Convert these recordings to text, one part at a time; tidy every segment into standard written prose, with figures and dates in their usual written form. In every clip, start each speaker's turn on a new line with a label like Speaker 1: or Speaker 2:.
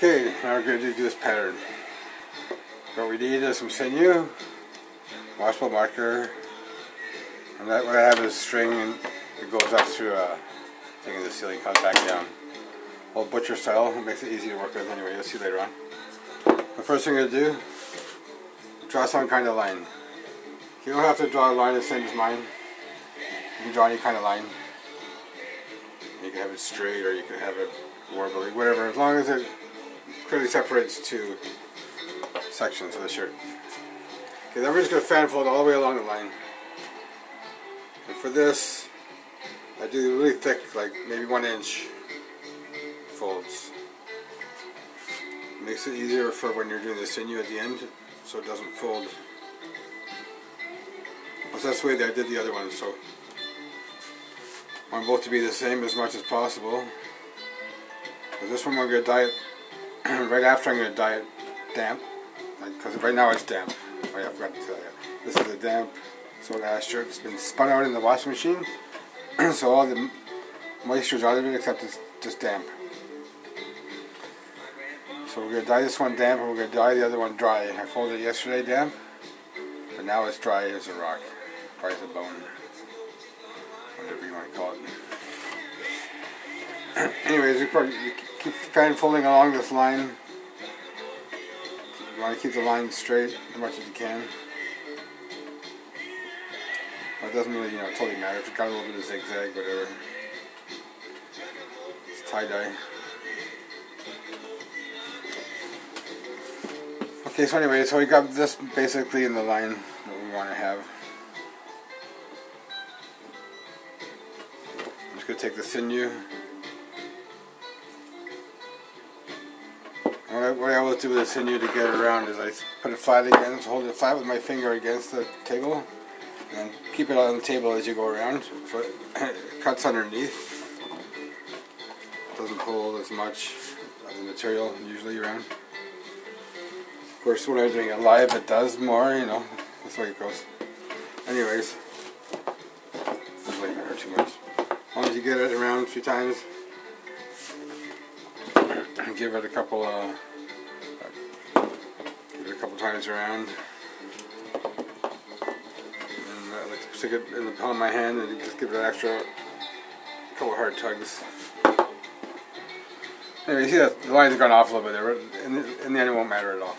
Speaker 1: Okay, now we're going to do this pattern. What we need is some sinew, washable marker, and what I have is string, and it goes up through a thing in the ceiling, comes back down. Old butcher style, it makes it easy to work with anyway, you'll see later on. The first thing I'm going to do, draw some kind of line. You don't have to draw a line the same as mine. You can draw any kind of line. You can have it straight or you can have it warbly, whatever, as long as it clearly separates two sections of the shirt. Okay, then we're just going to fan fold all the way along the line. And for this, I do really thick, like maybe 1 inch folds. It makes it easier for when you're doing the sinew at the end, so it doesn't fold. But that's the way that I did the other one, so I want both to be the same as much as possible. But this one we're going to dye it right after. I'm going to dye it damp, because right now it's damp. Oh yeah, I forgot to tell you. This is a damp soda ash shirt. It's been spun out in the washing machine, so all the moisture's out of it except it's just damp. So we're going to dye this one damp and we're going to dye the other one dry. I folded it yesterday damp, but now it's dry as a rock, dry as a bone, whatever you want to call it. Anyways, you keep fan folding along this line. You want to keep the line straight as much as you can. But it doesn't really, totally matter if it's got a little bit of zigzag, whatever. It's tie-dye. Okay, so anyway, so we got this basically in the line that we want to have. I'm just going to take the sinew. What I always do with the sinew to get it around is I put it flat against, hold it flat with my finger against the table, and keep it on the table as you go around, so it cuts underneath. It doesn't hold as much of the material usually around. Of course, when I'm doing it live, it does more, that's the way it goes. Anyways, doesn't really matter too much. As long as you get it around a few times, give it a couple times around, and I like to stick it in the palm of my hand and just give it an extra couple hard tugs. Anyway, you see that the line's gone off a little bit there, but in the end it won't matter at all.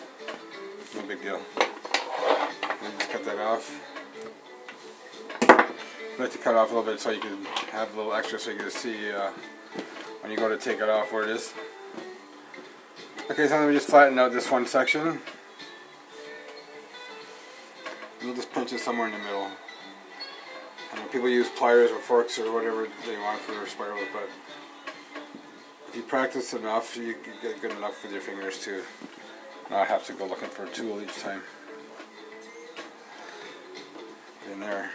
Speaker 1: No big deal. And just cut that off. I like to cut off a little bit so you can have a little extra so you can see when you go to take it off where it is. Okay, so let me just flatten out this one section. And you just pinch it somewhere in the middle. People use pliers or forks or whatever they want for their spirals, but if you practice enough, you can get good enough with your fingers to not have to go looking for a tool each time. Get in there.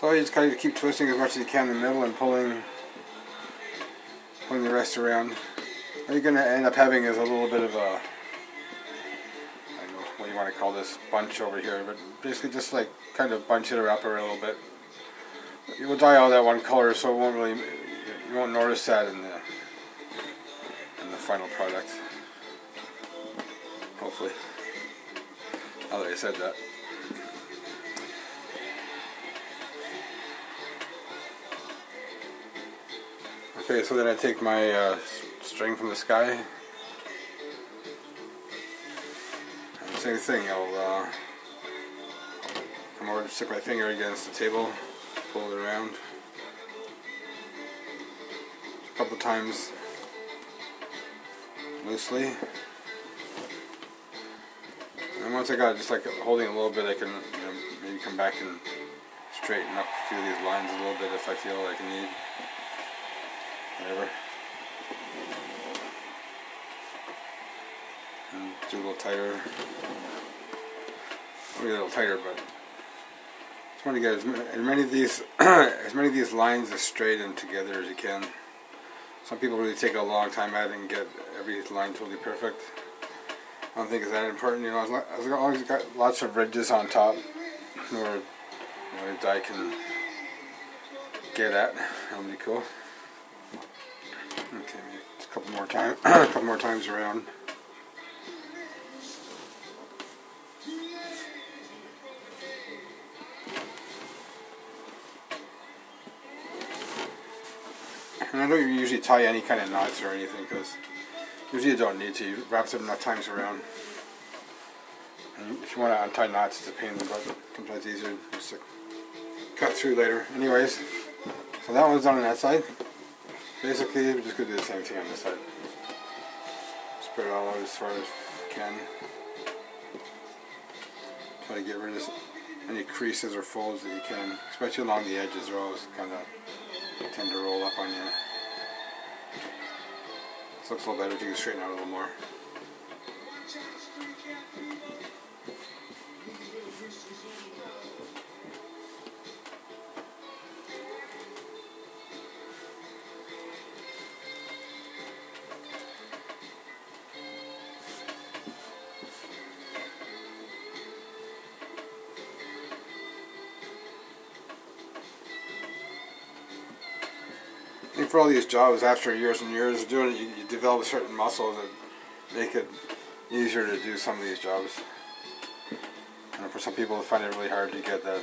Speaker 1: So you just kind of keep twisting as much as you can in the middle and pulling the rest around. What you're going to end up having is a little bit of a, I don't know what you want to call this, bunch over here, but basically just like kind of bunch it up a little bit. You will dye all that one color, so it won't really, you won't notice that in the final product. Hopefully. Now that I said that. Okay, so then I take my string from the sky, and same thing, I'll come over and stick my finger against the table, pull it around a couple times loosely, and once I got it just like holding a little bit, I can maybe come back and straighten up a few of these lines a little bit if I feel like I need. Whatever. And do a little tighter. Maybe a little tighter, but just want to get as many of these lines as straight and together as you can. Some people really take a long time at it and get every line totally perfect. I don't think it's that important, as long as you've got lots of ridges on top, where the dye can get at. That'll be cool. Okay, couple more times, a couple more times around. And I don't usually tie any kind of knots or anything because usually you don't need to. You wrap them enough times around. And if you want to untie knots, it's a pain in the butt. Sometimes it's easier just to cut through later. Anyways, so that one's done on that side. Basically, we're just going to do the same thing on this side. Spread it all out as far as you can. Try to get rid of any creases or folds that you can, especially along the edges. They're always kind of tend to roll up on you. This looks a little better if you can straighten out a little more. I think for all these jobs, after years and years of doing it, you develop certain muscles that make it easier to do some of these jobs. And for some people, they find it really hard to get that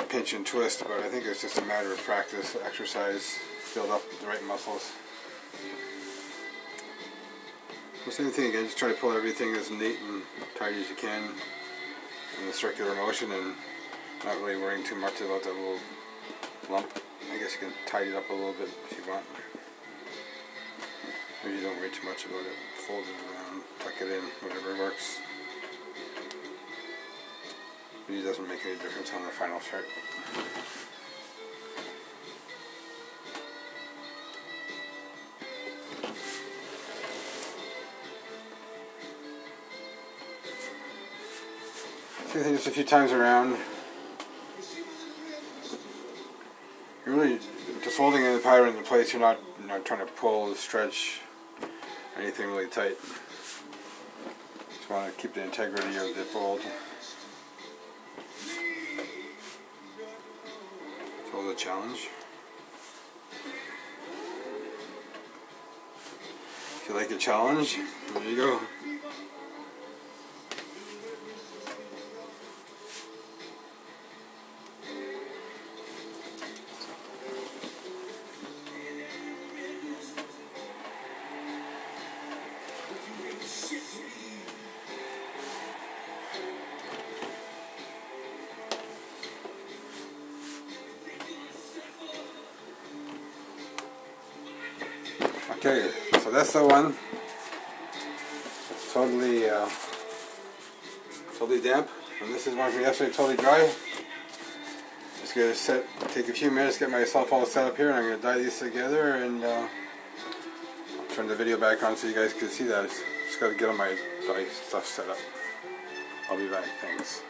Speaker 1: pinch and twist, but I think it's just a matter of practice, exercise, build up the right muscles. The same thing again, just try to pull everything as neat and tidy as you can in the circular motion and not really worrying too much about that little lump. I guess you can tidy it up a little bit if you want. Maybe you don't worry too much about it. Fold it around, tuck it in, whatever works. It doesn't make any difference on the final shirt. Same thing, just a few times around. You're really just holding in the pattern in place. You're not trying to pull, stretch, anything really tight. Just want to keep the integrity of the fold. It's always a challenge. If you like a challenge, there you go. Okay, so that's the one. It's totally damp. And this is one from yesterday, totally dry. Just gonna take a few minutes, get myself all set up here, and I'm gonna dye these together, and I'll turn the video back on so you guys can see that. Just gotta get all my dye stuff set up. I'll be back. Thanks.